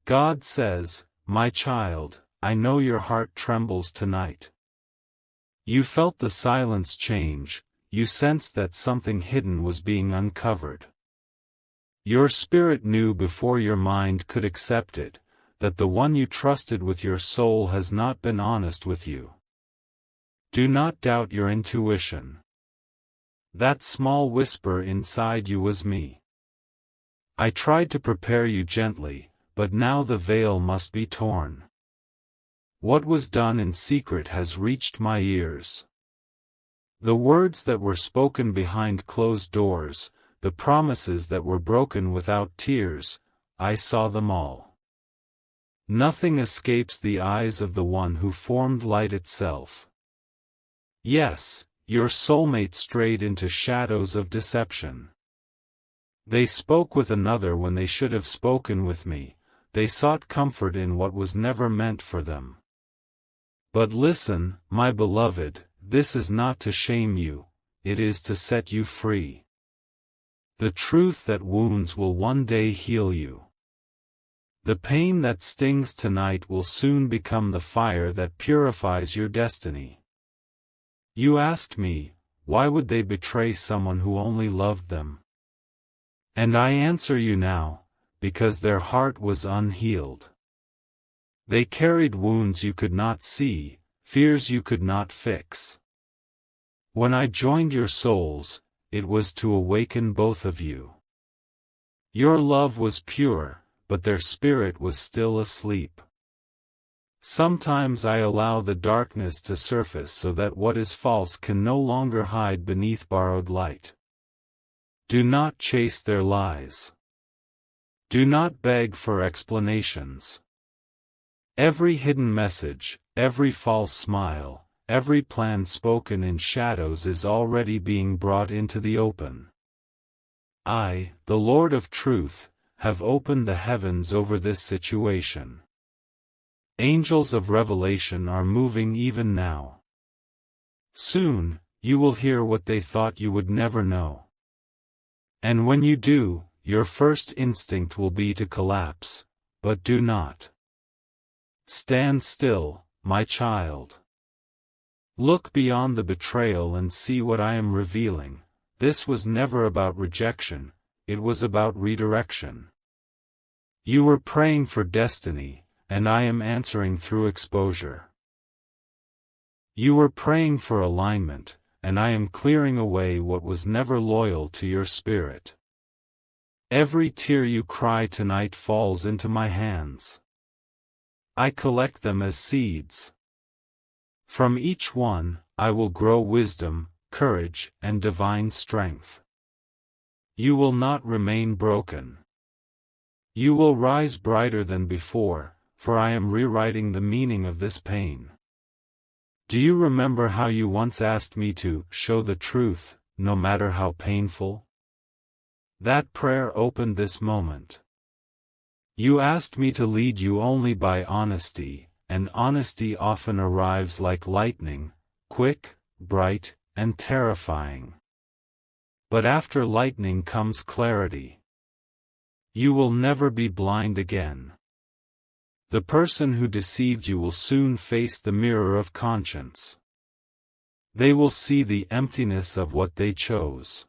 God says, my child, I know your heart trembles tonight. You felt the silence change, you sensed that something hidden was being uncovered. Your spirit knew before your mind could accept it, that the one you trusted with your soul has not been honest with you. Do not doubt your intuition. That small whisper inside you was me. I tried to prepare you gently, but now the veil must be torn. What was done in secret has reached my ears. The words that were spoken behind closed doors, the promises that were broken without tears, I saw them all. Nothing escapes the eyes of the one who formed light itself. Yes, your soulmate strayed into shadows of deception. They spoke with another when they should have spoken with me, they sought comfort in what was never meant for them. But listen, my beloved, this is not to shame you, it is to set you free. The truth that wounds will one day heal you. The pain that stings tonight will soon become the fire that purifies your destiny. You asked me, why would they betray someone who only loved them? And I answer you now, because their heart was unhealed. They carried wounds you could not see, fears you could not fix. When I joined your souls, it was to awaken both of you. Your love was pure, but their spirit was still asleep. Sometimes I allow the darkness to surface so that what is false can no longer hide beneath borrowed light. Do not chase their lies. Do not beg for explanations. Every hidden message, every false smile, every plan spoken in shadows is already being brought into the open. I, the Lord of Truth, have opened the heavens over this situation. Angels of revelation are moving even now. Soon, you will hear what they thought you would never know. And when you do, your first instinct will be to collapse, but do not. Stand still, my child. Look beyond the betrayal and see what I am revealing. This was never about rejection, it was about redirection. You were praying for destiny, and I am answering through exposure. You were praying for alignment, and I am clearing away what was never loyal to your spirit. Every tear you cry tonight falls into my hands. I collect them as seeds. From each one, I will grow wisdom, courage, and divine strength. You will not remain broken. You will rise brighter than before, for I am rewriting the meaning of this pain. Do you remember how you once asked me to show the truth, no matter how painful? That prayer opened this moment. You asked me to lead you only by honesty, and honesty often arrives like lightning, quick, bright, and terrifying. But after lightning comes clarity. You will never be blind again. The person who deceived you will soon face the mirror of conscience. They will see the emptiness of what they chose.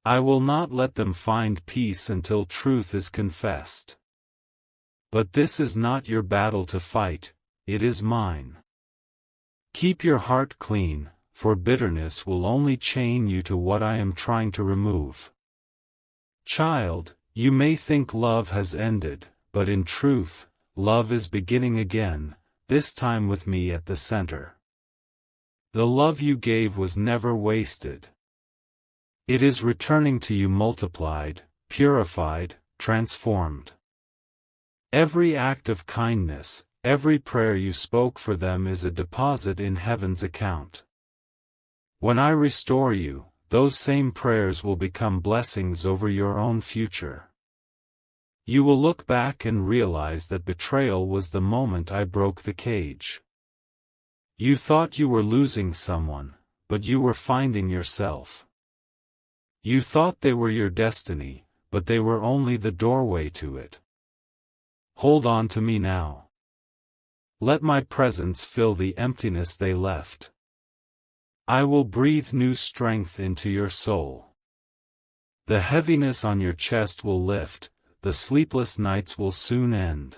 I will not let them find peace until truth is confessed. But this is not your battle to fight, it is mine. Keep your heart clean, for bitterness will only chain you to what I am trying to remove. Child, you may think love has ended, but in truth, love is beginning again, this time with me at the center. The love you gave was never wasted. It is returning to you multiplied, purified, transformed. Every act of kindness, every prayer you spoke for them is a deposit in heaven's account. When I restore you, those same prayers will become blessings over your own future. You will look back and realize that betrayal was the moment I broke the cage. You thought you were losing someone, but you were finding yourself. You thought they were your destiny, but they were only the doorway to it. hold on to me now. Let my presence fill the emptiness they left. I will breathe new strength into your soul. The heaviness on your chest will lift, the sleepless nights will soon end.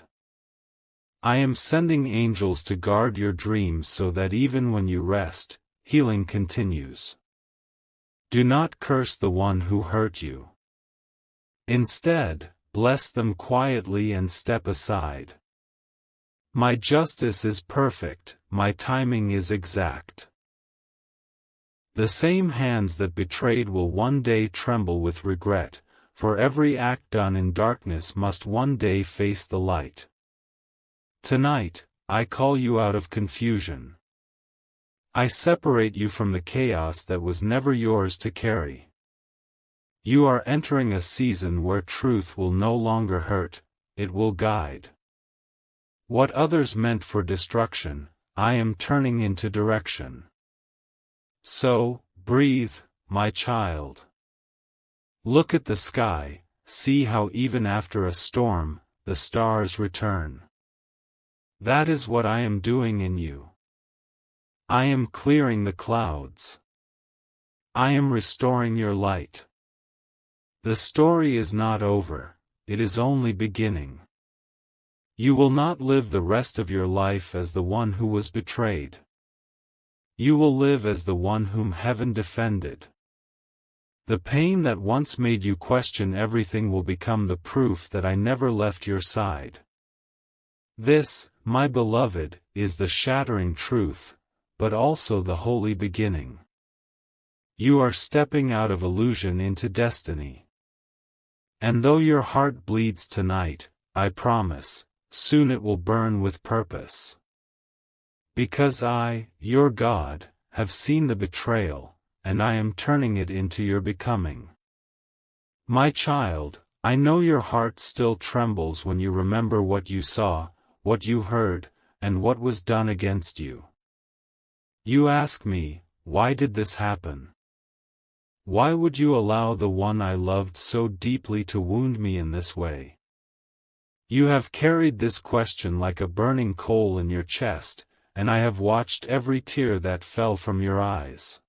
I am sending angels to guard your dreams so that even when you rest, healing continues. Do not curse the one who hurt you. Instead, bless them quietly and step aside. My justice is perfect, my timing is exact. The same hands that betrayed will one day tremble with regret, for every act done in darkness must one day face the light. Tonight, I call you out of confusion. I separate you from the chaos that was never yours to carry. You are entering a season where truth will no longer hurt, it will guide. What others meant for destruction, I am turning into direction. So, breathe, my child. Look at the sky, see how even after a storm, the stars return. That is what I am doing in you. I am clearing the clouds. I am restoring your light. The story is not over, it is only beginning. You will not live the rest of your life as the one who was betrayed. You will live as the one whom heaven defended. The pain that once made you question everything will become the proof that I never left your side. This, my beloved, is the shattering truth, but also the holy beginning. You are stepping out of illusion into destiny. And though your heart bleeds tonight, I promise, soon it will burn with purpose. Because I, your God, have seen the betrayal, and I am turning it into your becoming. My child, I know your heart still trembles when you remember what you saw, what you heard, and what was done against you. You ask me, why did this happen? Why would you allow the one I loved so deeply to wound me in this way? You have carried this question like a burning coal in your chest, and I have watched every tear that fell from your eyes.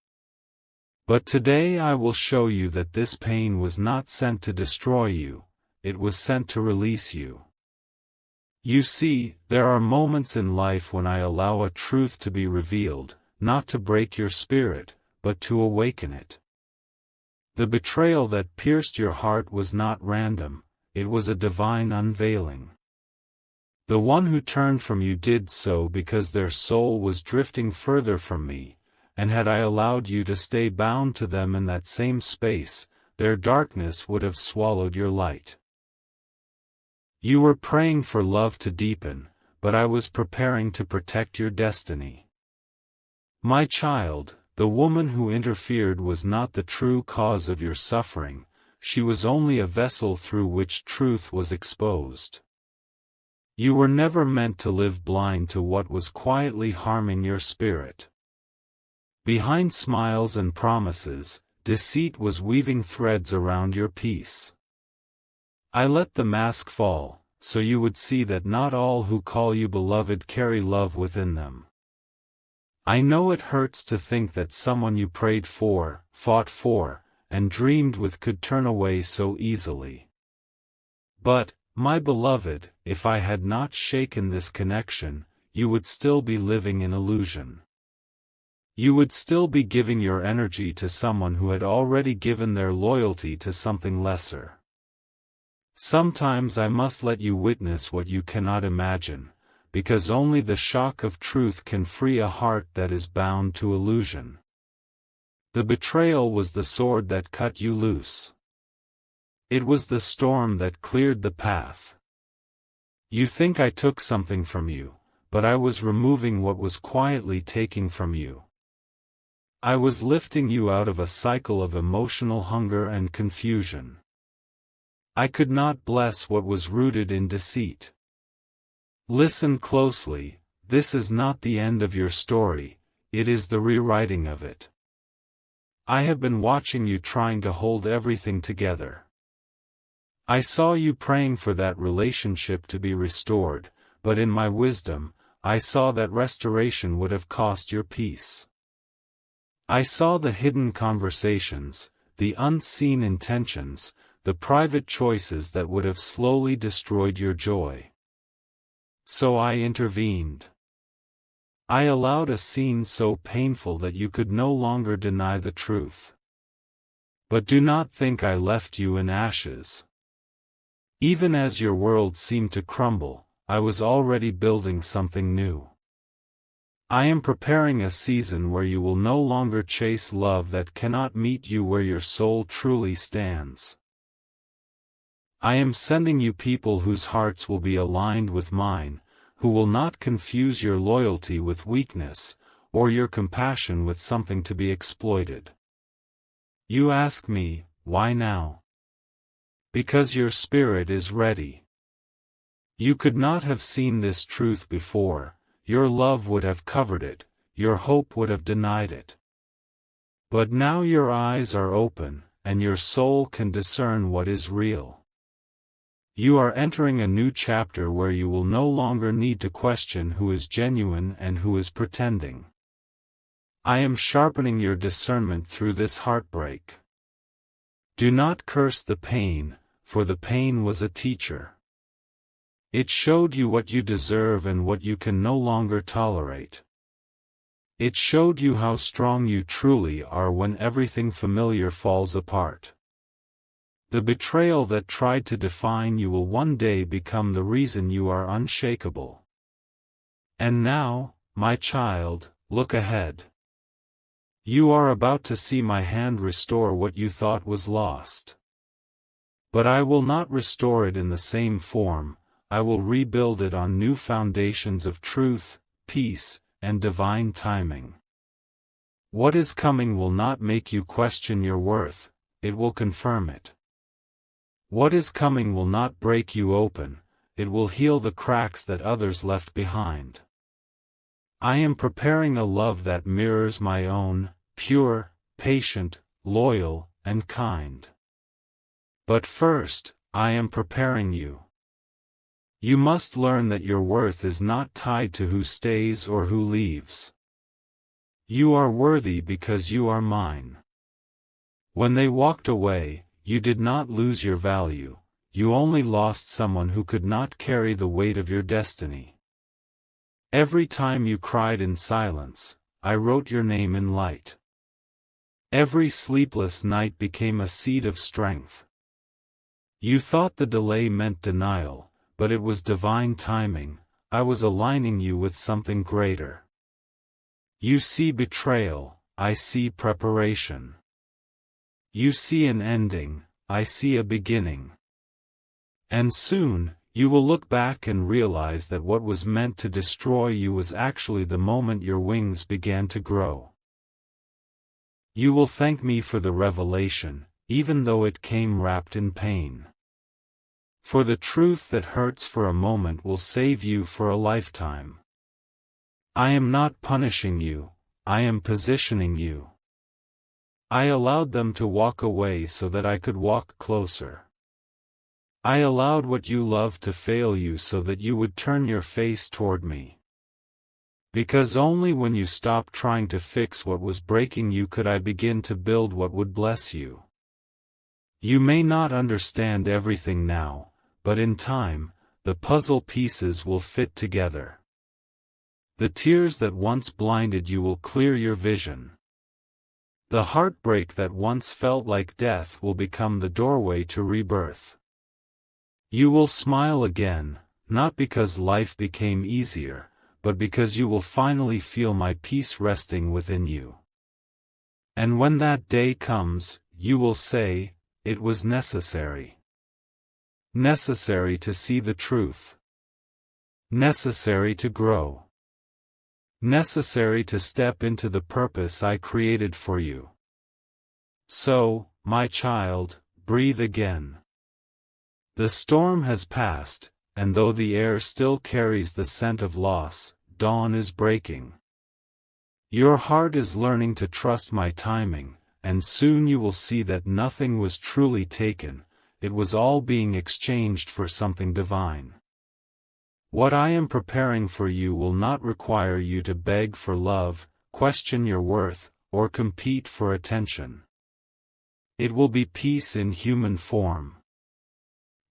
But today I will show you that this pain was not sent to destroy you, it was sent to release you. You see, there are moments in life when I allow a truth to be revealed, not to break your spirit, but to awaken it. The betrayal that pierced your heart was not random, it was a divine unveiling. The one who turned from you did so because their soul was drifting further from me, and had I allowed you to stay bound to them in that same space, their darkness would have swallowed your light. You were praying for love to deepen, but I was preparing to protect your destiny. My child, the woman who interfered was not the true cause of your suffering, she was only a vessel through which truth was exposed. You were never meant to live blind to what was quietly harming your spirit. Behind smiles and promises, deceit was weaving threads around your peace. I let the mask fall, so you would see that not all who call you beloved carry love within them. I know it hurts to think that someone you prayed for, fought for, and dreamed with could turn away so easily. But, my beloved, if I had not shaken this connection, you would still be living in illusion. You would still be giving your energy to someone who had already given their loyalty to something lesser. Sometimes I must let you witness what you cannot imagine, because only the shock of truth can free a heart that is bound to illusion. The betrayal was the sword that cut you loose. It was the storm that cleared the path. You think I took something from you, but I was removing what was quietly taking from you. I was lifting you out of a cycle of emotional hunger and confusion. I could not bless what was rooted in deceit. Listen closely, this is not the end of your story, it is the rewriting of it. I have been watching you trying to hold everything together. I saw you praying for that relationship to be restored, but in my wisdom, I saw that restoration would have cost your peace. I saw the hidden conversations, the unseen intentions, the private choices that would have slowly destroyed your joy. So I intervened. I allowed a scene so painful that you could no longer deny the truth. But do not think I left you in ashes. Even as your world seemed to crumble, I was already building something new. I am preparing a season where you will no longer chase love that cannot meet you where your soul truly stands. I am sending you people whose hearts will be aligned with mine, who will not confuse your loyalty with weakness, or your compassion with something to be exploited. You ask me, why now? Because your spirit is ready. You could not have seen this truth before, your love would have covered it, your hope would have denied it. But now your eyes are open, and your soul can discern what is real. You are entering a new chapter where you will no longer need to question who is genuine and who is pretending. I am sharpening your discernment through this heartbreak. Do not curse the pain, for the pain was a teacher. It showed you what you deserve and what you can no longer tolerate. It showed you how strong you truly are when everything familiar falls apart. The betrayal that tried to define you will one day become the reason you are unshakable. And now, my child, look ahead. You are about to see my hand restore what you thought was lost. But I will not restore it in the same form, I will rebuild it on new foundations of truth, peace, and divine timing. What is coming will not make you question your worth, it will confirm it. What is coming will not break you open, it will heal the cracks that others left behind. I am preparing a love that mirrors my own, pure, patient, loyal, and kind. But first, I am preparing you. You must learn that your worth is not tied to who stays or who leaves. You are worthy because you are mine. When they walked away, you did not lose your value, you only lost someone who could not carry the weight of your destiny. Every time you cried in silence, I wrote your name in light. Every sleepless night became a seed of strength. You thought the delay meant denial, but it was divine timing, I was aligning you with something greater. You see betrayal, I see preparation. You see an ending, I see a beginning. And soon, you will look back and realize that what was meant to destroy you was actually the moment your wings began to grow. You will thank me for the revelation, even though it came wrapped in pain. For the truth that hurts for a moment will save you for a lifetime. I am not punishing you, I am positioning you. I allowed them to walk away so that I could walk closer. I allowed what you loved to fail you so that you would turn your face toward me. Because only when you stopped trying to fix what was breaking you could I begin to build what would bless you. You may not understand everything now, but in time, the puzzle pieces will fit together. The tears that once blinded you will clear your vision. The heartbreak that once felt like death will become the doorway to rebirth. You will smile again, not because life became easier, but because you will finally feel my peace resting within you. And when that day comes, you will say, it was necessary. Necessary to see the truth. Necessary to grow. Necessary to step into the purpose I created for you. So, my child, breathe again. The storm has passed, and though the air still carries the scent of loss, dawn is breaking. Your heart is learning to trust my timing, and soon you will see that nothing was truly taken, it was all being exchanged for something divine. What I am preparing for you will not require you to beg for love, question your worth, or compete for attention. It will be peace in human form.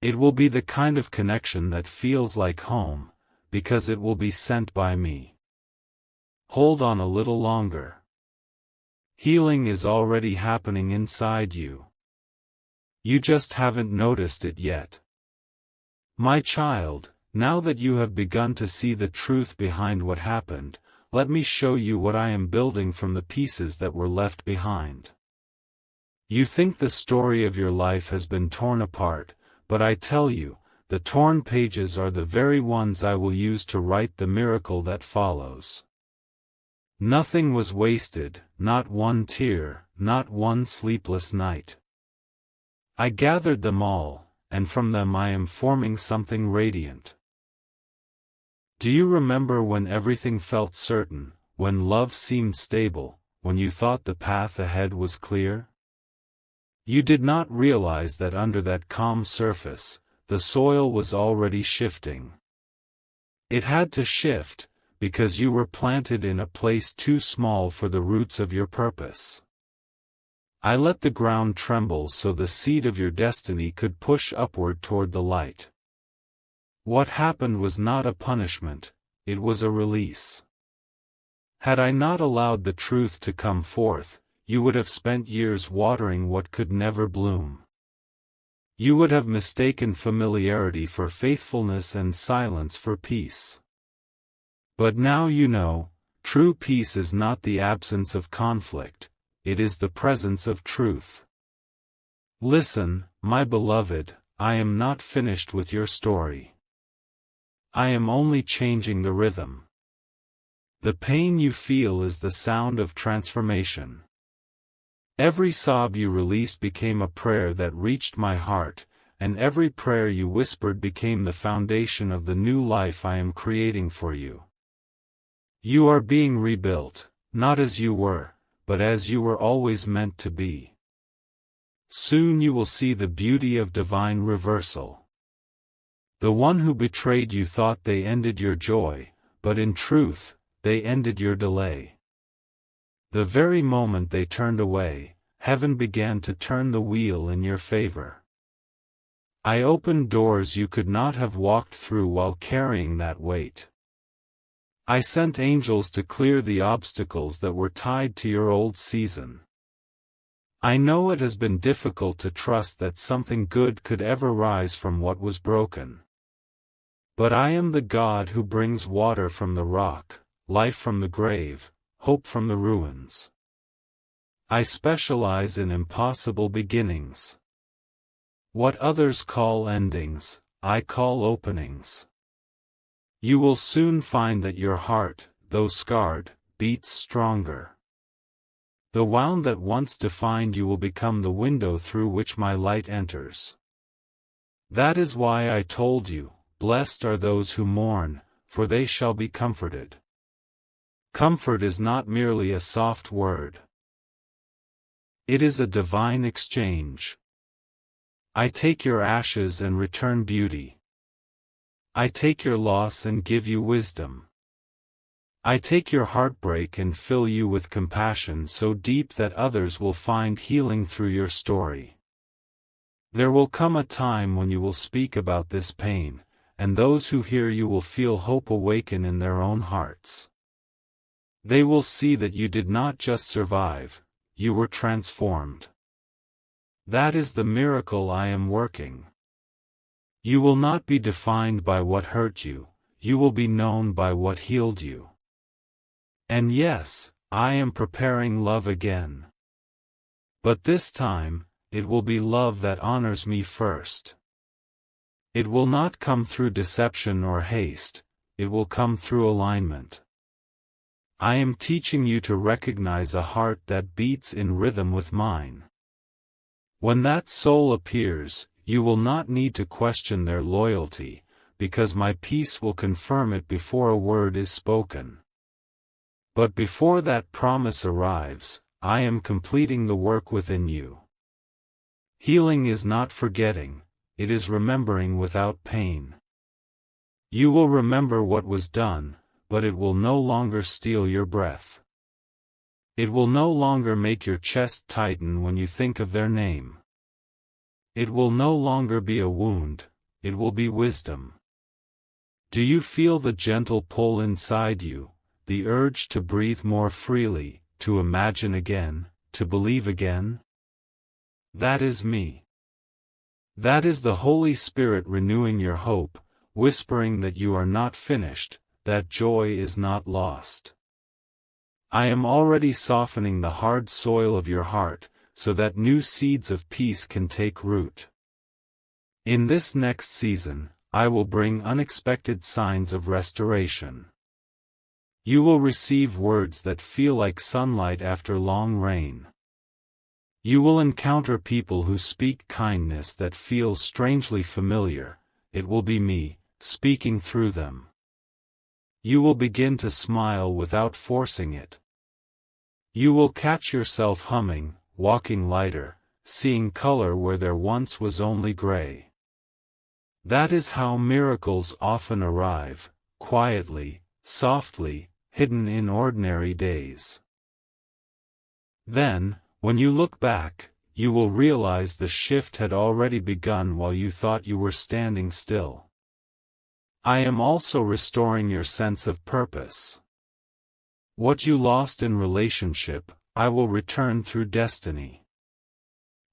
It will be the kind of connection that feels like home, because it will be sent by me. Hold on a little longer. Healing is already happening inside you. You just haven't noticed it yet. My child, now that you have begun to see the truth behind what happened, let me show you what I am building from the pieces that were left behind. You think the story of your life has been torn apart, but I tell you, the torn pages are the very ones I will use to write the miracle that follows. Nothing was wasted, not one tear, not one sleepless night. I gathered them all, and from them I am forming something radiant. Do you remember when everything felt certain, when love seemed stable, when you thought the path ahead was clear? You did not realize that under that calm surface, the soil was already shifting. It had to shift, because you were planted in a place too small for the roots of your purpose. I let the ground tremble so the seed of your destiny could push upward toward the light. What happened was not a punishment, it was a release. Had I not allowed the truth to come forth, you would have spent years watering what could never bloom. You would have mistaken familiarity for faithfulness and silence for peace. But now you know, true peace is not the absence of conflict, it is the presence of truth. Listen, my beloved, I am not finished with your story. I am only changing the rhythm. The pain you feel is the sound of transformation. Every sob you released became a prayer that reached my heart, and every prayer you whispered became the foundation of the new life I am creating for you. You are being rebuilt, not as you were, but as you were always meant to be. Soon you will see the beauty of divine reversal. The one who betrayed you thought they ended your joy, but in truth, they ended your delay. The very moment they turned away, heaven began to turn the wheel in your favor. I opened doors you could not have walked through while carrying that weight. I sent angels to clear the obstacles that were tied to your old season. I know it has been difficult to trust that something good could ever rise from what was broken. But I am the God who brings water from the rock, life from the grave, hope from the ruins. I specialize in impossible beginnings. What others call endings, I call openings. You will soon find that your heart, though scarred, beats stronger. The wound that once defined you will become the window through which my light enters. That is why I told you, blessed are those who mourn, for they shall be comforted. Comfort is not merely a soft word. It is a divine exchange. I take your ashes and return beauty. I take your loss and give you wisdom. I take your heartbreak and fill you with compassion so deep that others will find healing through your story. There will come a time when you will speak about this pain, and those who hear you will feel hope awaken in their own hearts. They will see that you did not just survive, you were transformed. That is the miracle I am working. You will not be defined by what hurt you, you will be known by what healed you. And yes, I am preparing love again. But this time, it will be love that honors me first. It will not come through deception or haste, it will come through alignment. I am teaching you to recognize a heart that beats in rhythm with mine. When that soul appears, you will not need to question their loyalty, because my peace will confirm it before a word is spoken. But before that promise arrives, I am completing the work within you. Healing is not forgetting, it is remembering without pain. You will remember what was done, but it will no longer steal your breath. It will no longer make your chest tighten when you think of their name. It will no longer be a wound, it will be wisdom. Do you feel the gentle pull inside you, the urge to breathe more freely, to imagine again, to believe again? That is me. That is the Holy Spirit renewing your hope, whispering that you are not finished, that joy is not lost. I am already softening the hard soil of your heart, so that new seeds of peace can take root. In this next season, I will bring unexpected signs of restoration. You will receive words that feel like sunlight after long rain. You will encounter people who speak kindness that feels strangely familiar. It will be me, speaking through them. You will begin to smile without forcing it. You will catch yourself humming, walking lighter, seeing color where there once was only gray. That is how miracles often arrive, quietly, softly, hidden in ordinary days. Then, when you look back, you will realize the shift had already begun while you thought you were standing still. I am also restoring your sense of purpose. What you lost in relationship, I will return through destiny.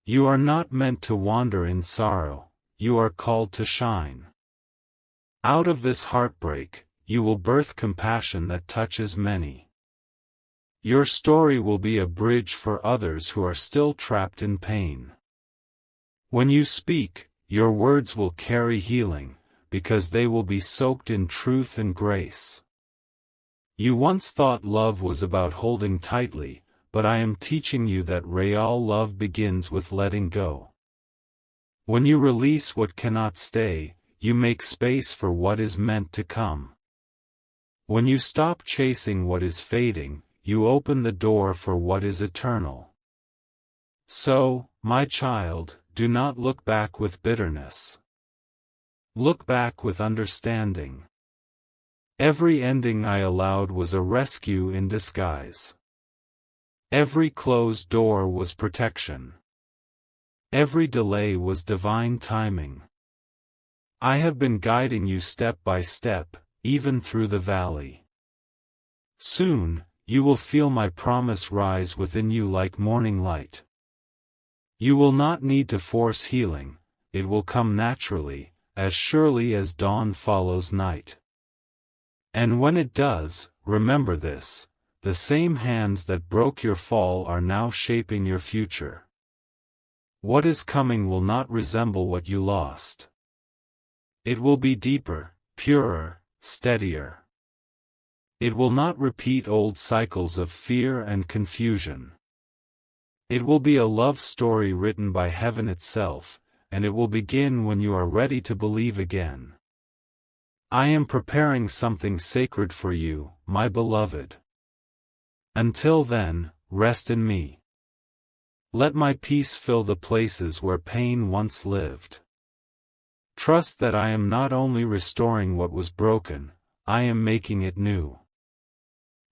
You are not meant to wander in sorrow. You are called to shine. Out of this heartbreak, you will birth compassion that touches many. Your story will be a bridge for others who are still trapped in pain. When you speak, your words will carry healing, because they will be soaked in truth and grace. You once thought love was about holding tightly, but I am teaching you that real love begins with letting go. When you release what cannot stay, you make space for what is meant to come. When you stop chasing what is fading, you open the door for what is eternal. So, my child, do not look back with bitterness. Look back with understanding. Every ending I allowed was a rescue in disguise. Every closed door was protection. Every delay was divine timing. I have been guiding you step by step, even through the valley. Soon, you will feel my promise rise within you like morning light. You will not need to force healing, it will come naturally, as surely as dawn follows night. And when it does, remember this, the same hands that broke your fall are now shaping your future. What is coming will not resemble what you lost. It will be deeper, purer, steadier. It will not repeat old cycles of fear and confusion. It will be a love story written by heaven itself, and it will begin when you are ready to believe again. I am preparing something sacred for you, my beloved. Until then, rest in me. Let my peace fill the places where pain once lived. Trust that I am not only restoring what was broken, I am making it new.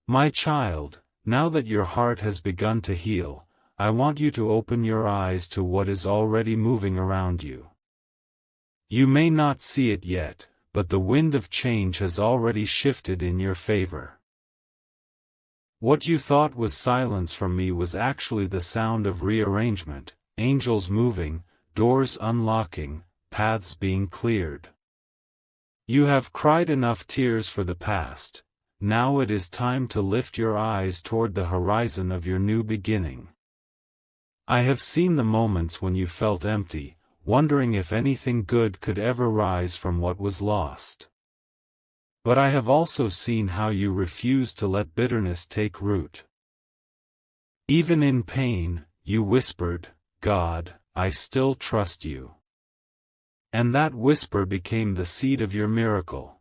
My child, now that your heart has begun to heal, I want you to open your eyes to what is already moving around you. You may not see it yet, but the wind of change has already shifted in your favor. What you thought was silence from me was actually the sound of rearrangement, angels moving, doors unlocking, paths being cleared. You have cried enough tears for the past, now it is time to lift your eyes toward the horizon of your new beginning. I have seen the moments when you felt empty, wondering if anything good could ever rise from what was lost. But I have also seen how you refused to let bitterness take root. Even in pain, you whispered, God, I still trust you. And that whisper became the seed of your miracle.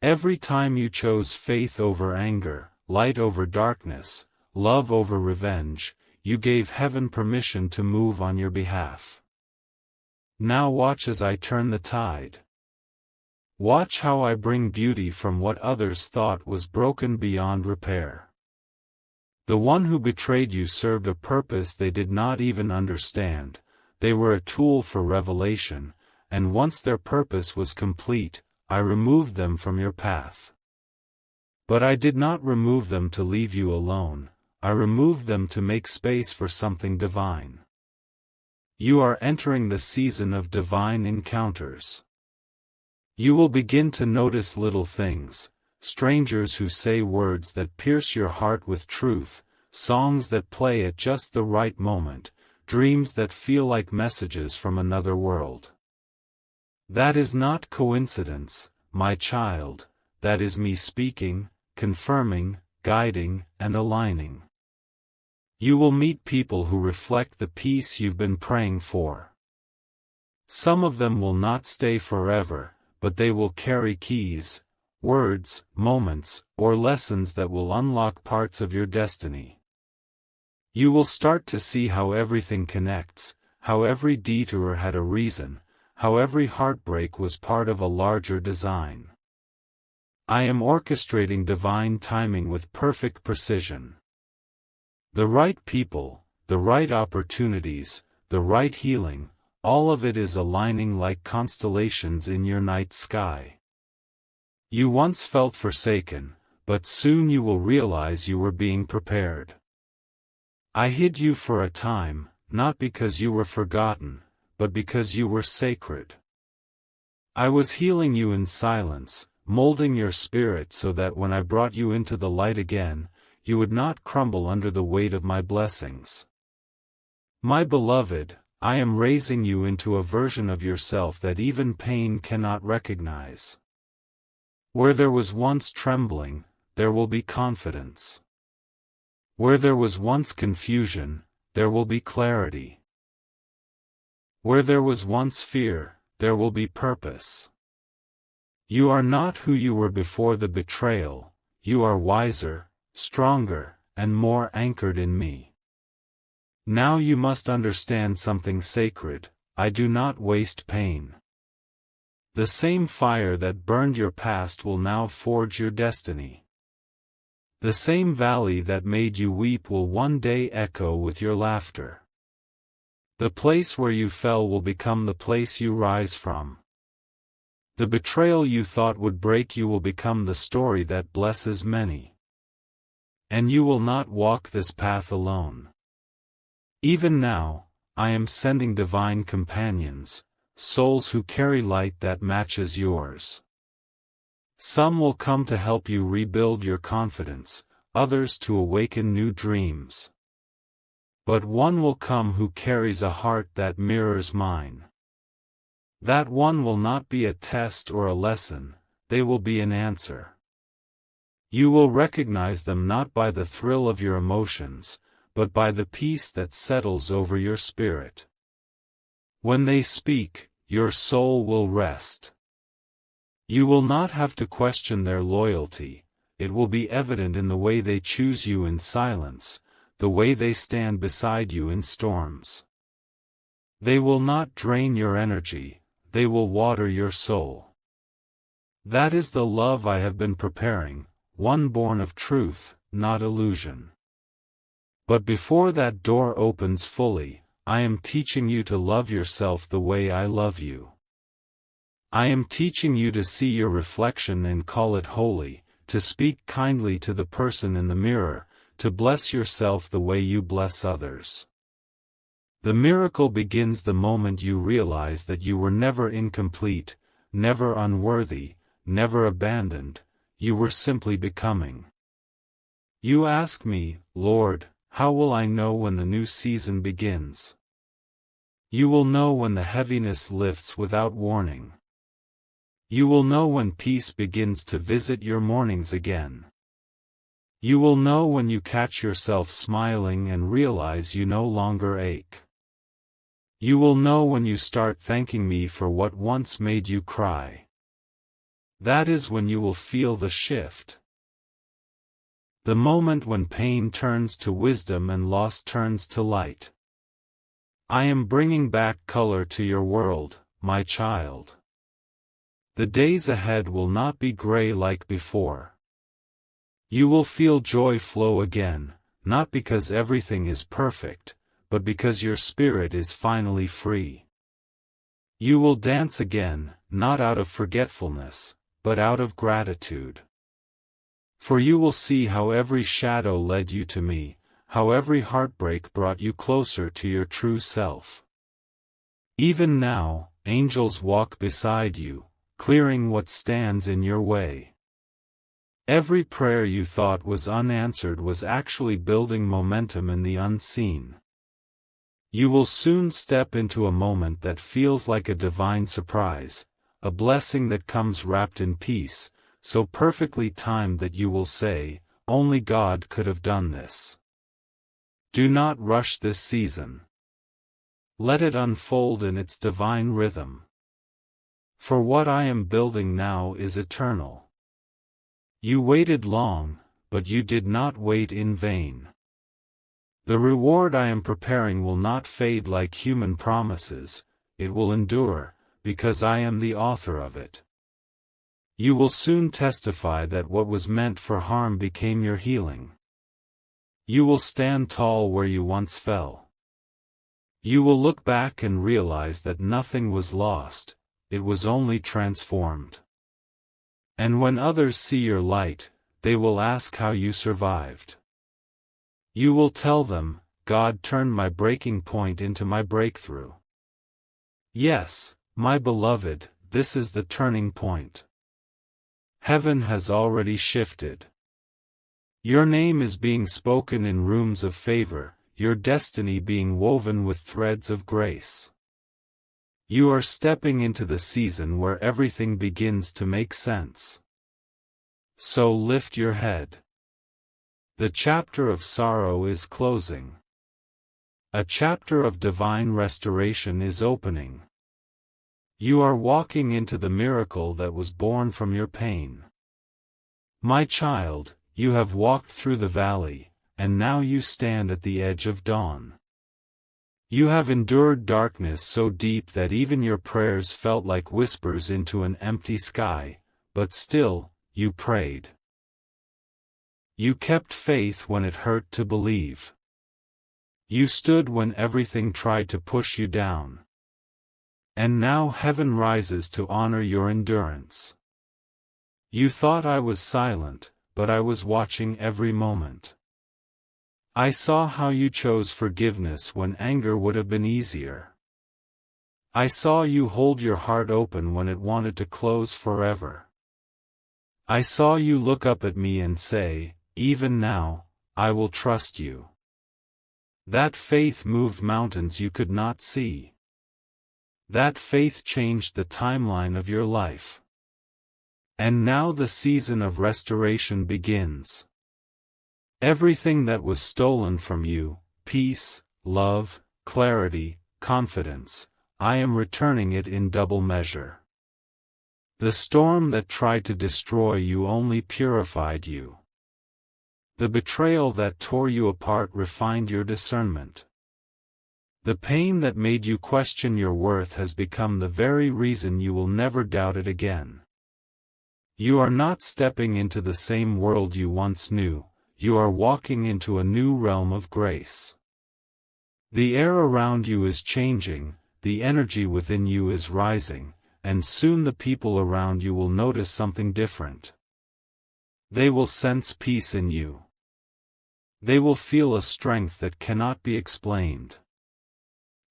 Every time you chose faith over anger, light over darkness, love over revenge, you gave heaven permission to move on your behalf. Now watch as I turn the tide. Watch how I bring beauty from what others thought was broken beyond repair. The one who betrayed you served a purpose they did not even understand. They were a tool for revelation, and once their purpose was complete, I removed them from your path. But I did not remove them to leave you alone, I removed them to make space for something divine. You are entering the season of divine encounters. You will begin to notice little things, strangers who say words that pierce your heart with truth, songs that play at just the right moment, dreams that feel like messages from another world. That is not coincidence, my child, that is me speaking, confirming, guiding, and aligning. You will meet people who reflect the peace you've been praying for. Some of them will not stay forever, but they will carry keys, words, moments, or lessons that will unlock parts of your destiny. You will start to see how everything connects, how every detour had a reason, how every heartbreak was part of a larger design. I am orchestrating divine timing with perfect precision. The right people, the right opportunities, the right healing, all of it is aligning like constellations in your night sky. You once felt forsaken, but soon you will realize you were being prepared. I hid you for a time, not because you were forgotten, but because you were sacred. I was healing you in silence, molding your spirit so that when I brought you into the light again, you would not crumble under the weight of my blessings. My beloved, I am raising you into a version of yourself that even pain cannot recognize. Where there was once trembling, there will be confidence. Where there was once confusion, there will be clarity. Where there was once fear, there will be purpose. You are not who you were before the betrayal, you are wiser, stronger, and more anchored in me. Now you must understand something sacred, I do not waste pain. The same fire that burned your past will now forge your destiny. The same valley that made you weep will one day echo with your laughter. The place where you fell will become the place you rise from. The betrayal you thought would break you will become the story that blesses many. And you will not walk this path alone. Even now, I am sending divine companions, souls who carry light that matches yours. Some will come to help you rebuild your confidence, others to awaken new dreams. But one will come who carries a heart that mirrors mine. That one will not be a test or a lesson, they will be an answer. You will recognize them not by the thrill of your emotions, but by the peace that settles over your spirit. When they speak, your soul will rest. You will not have to question their loyalty, it will be evident in the way they choose you in silence, the way they stand beside you in storms. They will not drain your energy, they will water your soul. That is the love I have been preparing, one born of truth, not illusion. But before that door opens fully, I am teaching you to love yourself the way I love you. I am teaching you to see your reflection and call it holy, to speak kindly to the person in the mirror, to bless yourself the way you bless others. The miracle begins the moment you realize that you were never incomplete, never unworthy, never abandoned, you were simply becoming. You ask me, Lord, how will I know when the new season begins? You will know when the heaviness lifts without warning. You will know when peace begins to visit your mornings again. You will know when you catch yourself smiling and realize you no longer ache. You will know when you start thanking me for what once made you cry. That is when you will feel the shift. The moment when pain turns to wisdom and loss turns to light. I am bringing back color to your world, my child. The days ahead will not be gray like before. You will feel joy flow again, not because everything is perfect, but because your spirit is finally free. You will dance again, not out of forgetfulness, but out of gratitude. For you will see how every shadow led you to me, how every heartbreak brought you closer to your true self. Even now, angels walk beside you, clearing what stands in your way. Every prayer you thought was unanswered was actually building momentum in the unseen. You will soon step into a moment that feels like a divine surprise, a blessing that comes wrapped in peace, so perfectly timed that you will say, "Only God could have done this." Do not rush this season. Let it unfold in its divine rhythm. For what I am building now is eternal. You waited long, but you did not wait in vain. The reward I am preparing will not fade like human promises, it will endure, because I am the author of it. You will soon testify that what was meant for harm became your healing. You will stand tall where you once fell. You will look back and realize that nothing was lost, it was only transformed. And when others see your light, they will ask how you survived. You will tell them, "God turned my breaking point into my breakthrough." Yes, my beloved, this is the turning point. Heaven has already shifted. Your name is being spoken in rooms of favor, your destiny being woven with threads of grace. You are stepping into the season where everything begins to make sense. So lift your head. The chapter of sorrow is closing. A chapter of divine restoration is opening. You are walking into the miracle that was born from your pain. My child, you have walked through the valley, and now you stand at the edge of dawn. You have endured darkness so deep that even your prayers felt like whispers into an empty sky, but still, you prayed. You kept faith when it hurt to believe. You stood when everything tried to push you down. And now heaven rises to honor your endurance. You thought I was silent, but I was watching every moment. I saw how you chose forgiveness when anger would have been easier. I saw you hold your heart open when it wanted to close forever. I saw you look up at me and say, "Even now, I will trust you." That faith moved mountains you could not see. That faith changed the timeline of your life. And now the season of restoration begins. Everything that was stolen from you, peace, love, clarity, confidence, I am returning it in double measure. The storm that tried to destroy you only purified you. The betrayal that tore you apart refined your discernment. The pain that made you question your worth has become the very reason you will never doubt it again. You are not stepping into the same world you once knew, you are walking into a new realm of grace. The air around you is changing, the energy within you is rising, and soon the people around you will notice something different. They will sense peace in you. They will feel a strength that cannot be explained.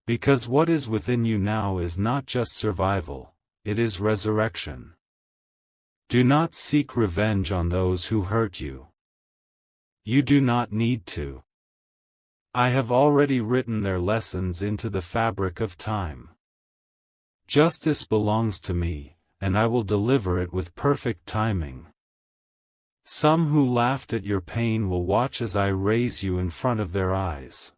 Because what is within you now is not just survival, it is resurrection. Do not seek revenge on those who hurt you. You do not need to. I have already written their lessons into the fabric of time. Justice belongs to me, and I will deliver it with perfect timing. Some who laughed at your pain will watch as I raise you in front of their eyes.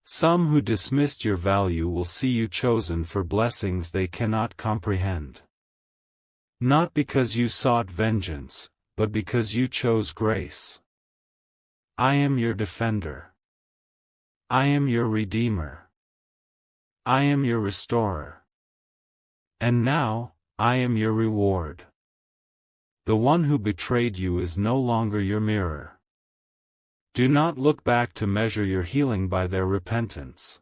Some who dismissed your value will see you chosen for blessings they cannot comprehend. Not because you sought vengeance, but because you chose grace. I am your defender. I am your redeemer. I am your restorer. And now, I am your reward. The one who betrayed you is no longer your mirror. Do not look back to measure your healing by their repentance.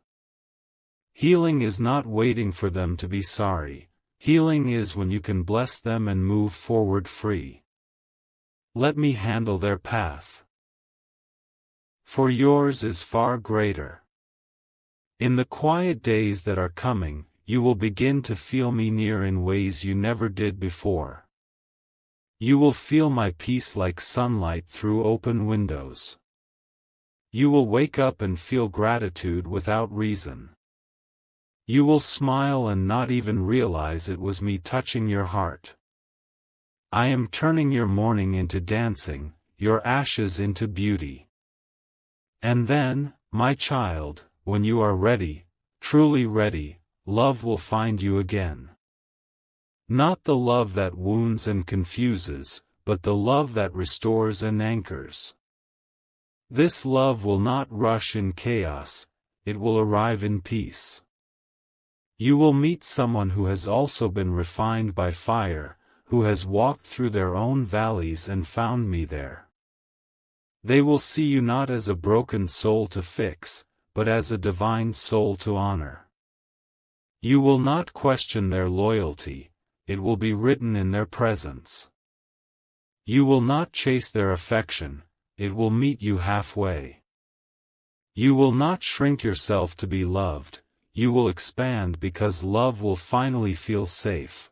Healing is not waiting for them to be sorry. Healing is when you can bless them and move forward free. Let me handle their path. For yours is far greater. In the quiet days that are coming, you will begin to feel me near in ways you never did before. You will feel my peace like sunlight through open windows. You will wake up and feel gratitude without reason. You will smile and not even realize it was me touching your heart. I am turning your mourning into dancing, your ashes into beauty. And then, my child, when you are ready, truly ready, love will find you again. Not the love that wounds and confuses, but the love that restores and anchors. This love will not rush in chaos, it will arrive in peace. You will meet someone who has also been refined by fire, who has walked through their own valleys and found me there. They will see you not as a broken soul to fix, but as a divine soul to honor. You will not question their loyalty, it will be written in their presence. You will not chase their affection, it will meet you halfway. You will not shrink yourself to be loved, you will expand because love will finally feel safe.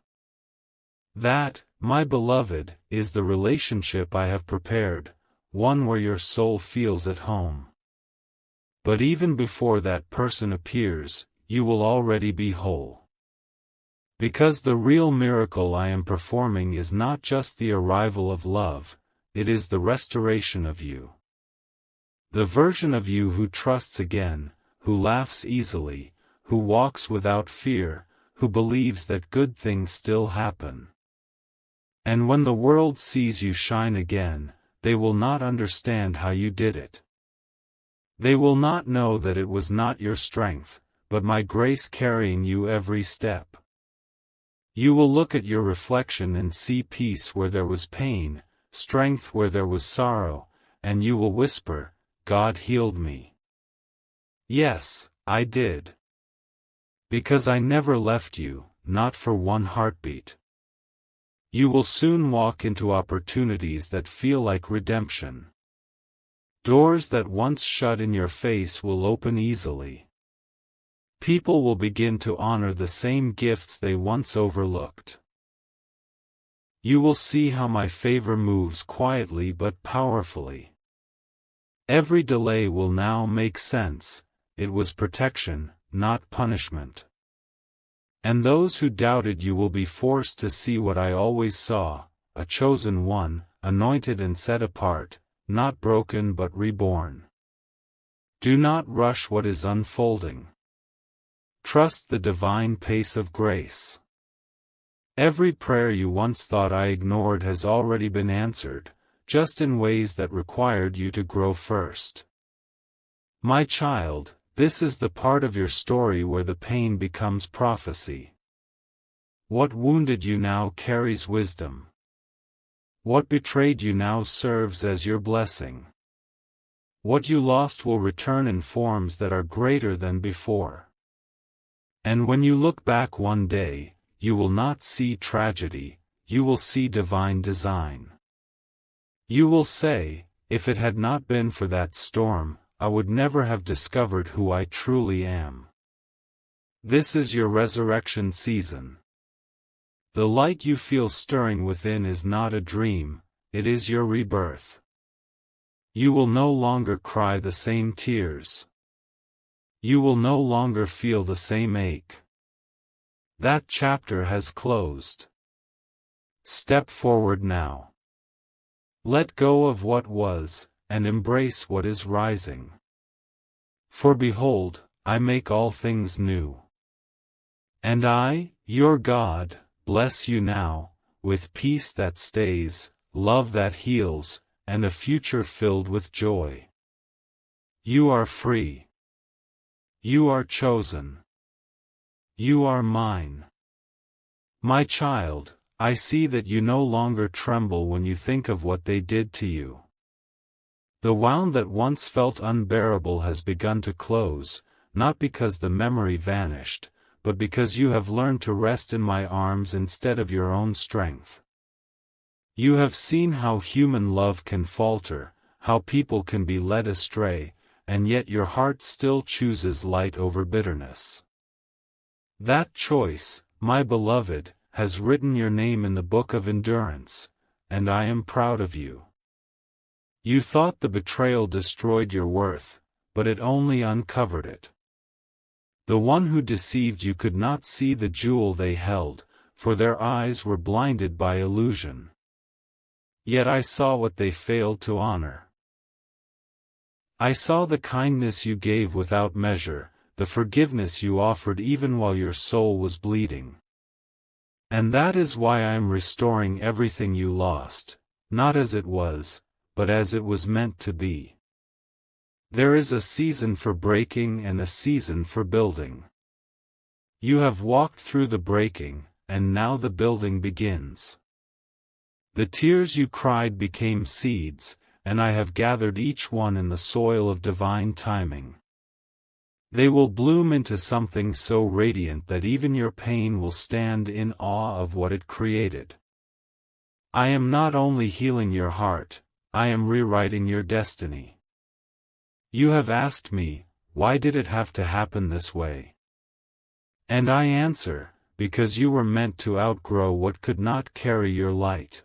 That, my beloved, is the relationship I have prepared, one where your soul feels at home. But even before that person appears, you will already be whole. Because the real miracle I am performing is not just the arrival of love, it is the restoration of you. The version of you who trusts again, who laughs easily, who walks without fear, who believes that good things still happen. And when the world sees you shine again, they will not understand how you did it. They will not know that it was not your strength, but my grace carrying you every step. You will look at your reflection and see peace where there was pain, strength where there was sorrow, and you will whisper, God healed me. Yes, I did. Because I never left you, not for one heartbeat. You will soon walk into opportunities that feel like redemption. Doors that once shut in your face will open easily. People will begin to honor the same gifts they once overlooked. You will see how my favor moves quietly but powerfully. Every delay will now make sense, it was protection, not punishment. And those who doubted you will be forced to see what I always saw, a chosen one, anointed and set apart, not broken but reborn. Do not rush what is unfolding. Trust the divine pace of grace. Every prayer you once thought I ignored has already been answered, just in ways that required you to grow first. My child, this is the part of your story where the pain becomes prophecy. What wounded you now carries wisdom. What betrayed you now serves as your blessing. What you lost will return in forms that are greater than before. And when you look back one day, you will not see tragedy, you will see divine design. You will say, if it had not been for that storm, I would never have discovered who I truly am. This is your resurrection season. The light you feel stirring within is not a dream, it is your rebirth. You will no longer cry the same tears. You will no longer feel the same ache. That chapter has closed. Step forward now. Let go of what was, and embrace what is rising. For behold, I make all things new. And I, your God, bless you now, with peace that stays, love that heals, and a future filled with joy. You are free. You are chosen. You are mine. My child, I see that you no longer tremble when you think of what they did to you. The wound that once felt unbearable has begun to close, not because the memory vanished, but because you have learned to rest in my arms instead of your own strength. You have seen how human love can falter, how people can be led astray, and yet your heart still chooses light over bitterness. That choice, my beloved, has written your name in the book of endurance, and I am proud of you. You thought the betrayal destroyed your worth, but it only uncovered it. The one who deceived you could not see the jewel they held, for their eyes were blinded by illusion. Yet I saw what they failed to honor. I saw the kindness you gave without measure, the forgiveness you offered even while your soul was bleeding. And that is why I am restoring everything you lost, not as it was, but as it was meant to be. There is a season for breaking and a season for building. You have walked through the breaking, and now the building begins. The tears you cried became seeds, and I have gathered each one in the soil of divine timing. They will bloom into something so radiant that even your pain will stand in awe of what it created. I am not only healing your heart, I am rewriting your destiny. You have asked me, why did it have to happen this way? And I answer, because you were meant to outgrow what could not carry your light.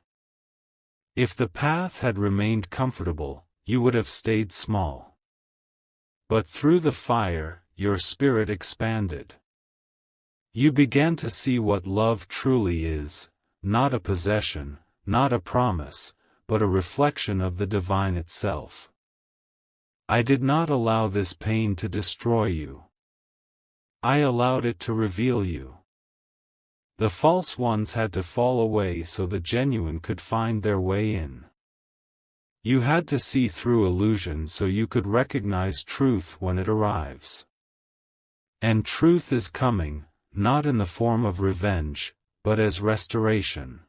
If the path had remained comfortable, you would have stayed small. But through the fire, your spirit expanded. You began to see what love truly is, not a possession, not a promise, but a reflection of the divine itself. I did not allow this pain to destroy you. I allowed it to reveal you. The false ones had to fall away so the genuine could find their way in. You had to see through illusion so you could recognize truth when it arrives. And truth is coming, not in the form of revenge, but as restoration.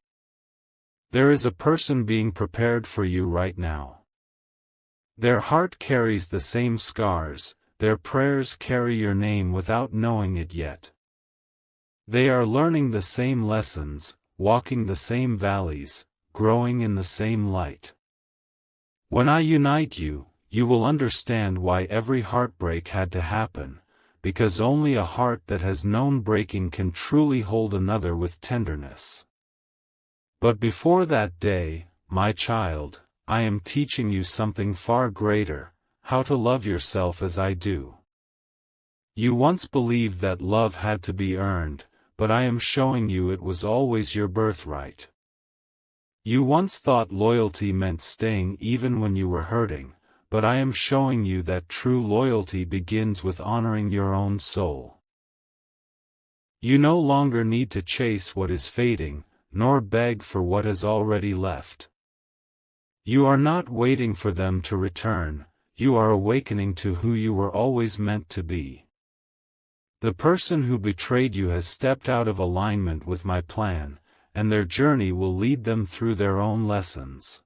There is a person being prepared for you right now. Their heart carries the same scars, their prayers carry your name without knowing it yet. They are learning the same lessons, walking the same valleys, growing in the same light. When I unite you, you will understand why every heartbreak had to happen, because only a heart that has known breaking can truly hold another with tenderness. But before that day, my child, I am teaching you something far greater, how to love yourself as I do. You once believed that love had to be earned, but I am showing you it was always your birthright. You once thought loyalty meant staying even when you were hurting, but I am showing you that true loyalty begins with honoring your own soul. You no longer need to chase what is fading, nor beg for what has already left. You are not waiting for them to return, you are awakening to who you were always meant to be. The person who betrayed you has stepped out of alignment with my plan, and their journey will lead them through their own lessons.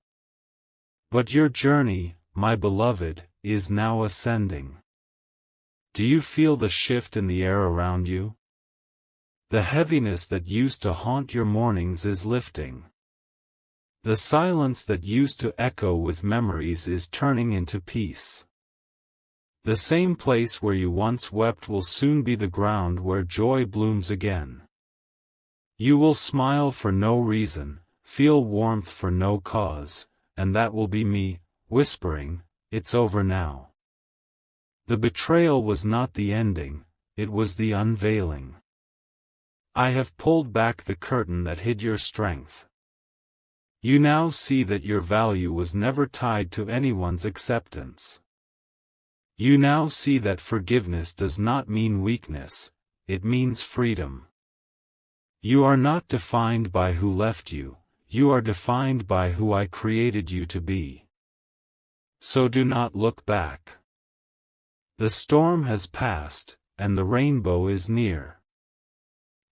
But your journey, my beloved, is now ascending. Do you feel the shift in the air around you? The heaviness that used to haunt your mornings is lifting. The silence that used to echo with memories is turning into peace. The same place where you once wept will soon be the ground where joy blooms again. You will smile for no reason, feel warmth for no cause, and that will be me, whispering, "It's over now." The betrayal was not the ending, it was the unveiling. I have pulled back the curtain that hid your strength. You now see that your value was never tied to anyone's acceptance. You now see that forgiveness does not mean weakness, it means freedom. You are not defined by who left you, you are defined by who I created you to be. So do not look back. The storm has passed, and the rainbow is near.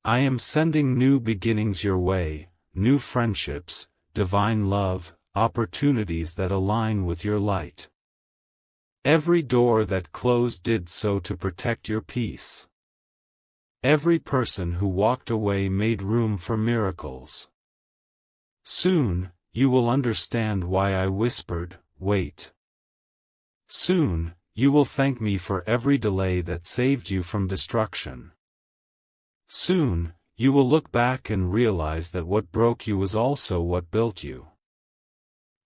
I am sending new beginnings your way, new friendships, divine love, opportunities that align with your light. Every door that closed did so to protect your peace. Every person who walked away made room for miracles. Soon, you will understand why I whispered, wait. Soon, you will thank me for every delay that saved you from destruction. Soon, you will look back and realize that what broke you was also what built you.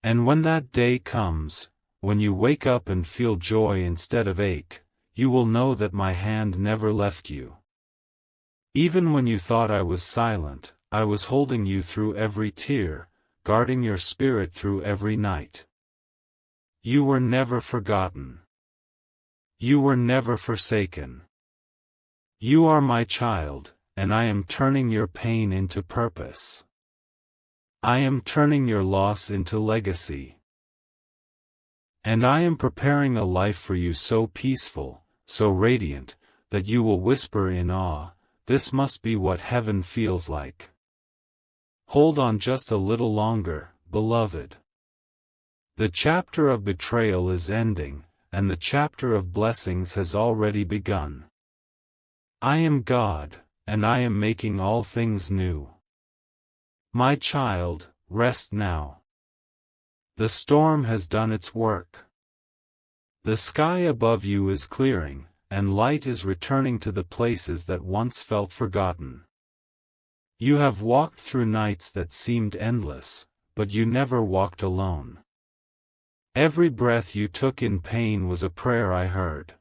And when that day comes, when you wake up and feel joy instead of ache, you will know that my hand never left you. Even when you thought I was silent, I was holding you through every tear, guarding your spirit through every night. You were never forgotten. You were never forsaken. You are my child, and I am turning your pain into purpose. I am turning your loss into legacy. And I am preparing a life for you so peaceful, so radiant, that you will whisper in awe, this must be what heaven feels like. Hold on just a little longer, beloved. The chapter of betrayal is ending, and the chapter of blessings has already begun. I am God, and I am making all things new. My child, rest now. The storm has done its work. The sky above you is clearing, and light is returning to the places that once felt forgotten. You have walked through nights that seemed endless, but you never walked alone. Every breath you took in pain was a prayer I heard.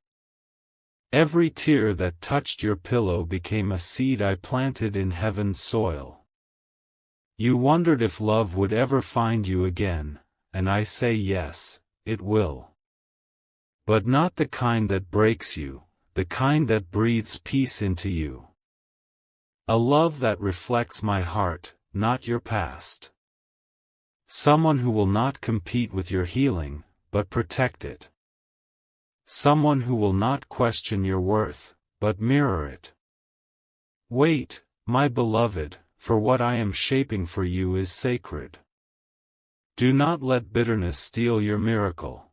Every tear that touched your pillow became a seed I planted in heaven's soil. You wondered if love would ever find you again, and I say yes, it will. But not the kind that breaks you, the kind that breathes peace into you. A love that reflects my heart, not your past. Someone who will not compete with your healing, but protect it. Someone who will not question your worth, but mirror it. Wait, my beloved, for what I am shaping for you is sacred. Do not let bitterness steal your miracle.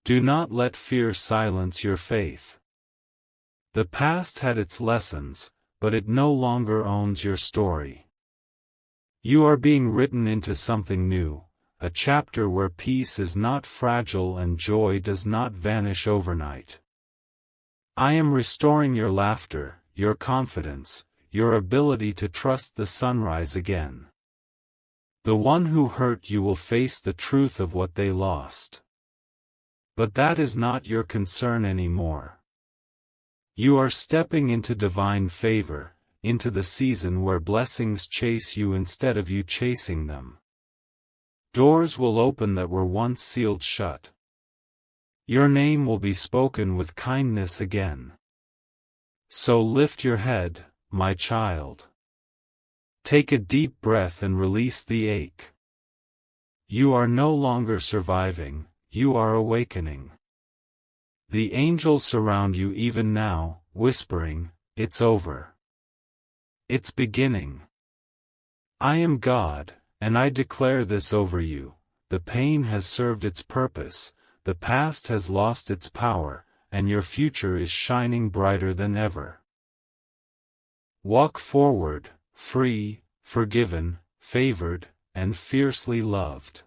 Do not let fear silence your faith. The past had its lessons, but it no longer owns your story. You are being written into something new, a chapter where peace is not fragile and joy does not vanish overnight. I am restoring your laughter, your confidence, your ability to trust the sunrise again. The one who hurt you will face the truth of what they lost. But that is not your concern anymore. You are stepping into divine favor, into the season where blessings chase you instead of you chasing them. Doors will open that were once sealed shut. Your name will be spoken with kindness again. So lift your head, my child. Take a deep breath and release the ache. You are no longer surviving, you are awakening. The angels surround you even now, whispering, it's over. It's beginning. I am God, and I declare this over you. The pain has served its purpose, the past has lost its power, and your future is shining brighter than ever. Walk forward, free, forgiven, favored, and fiercely loved.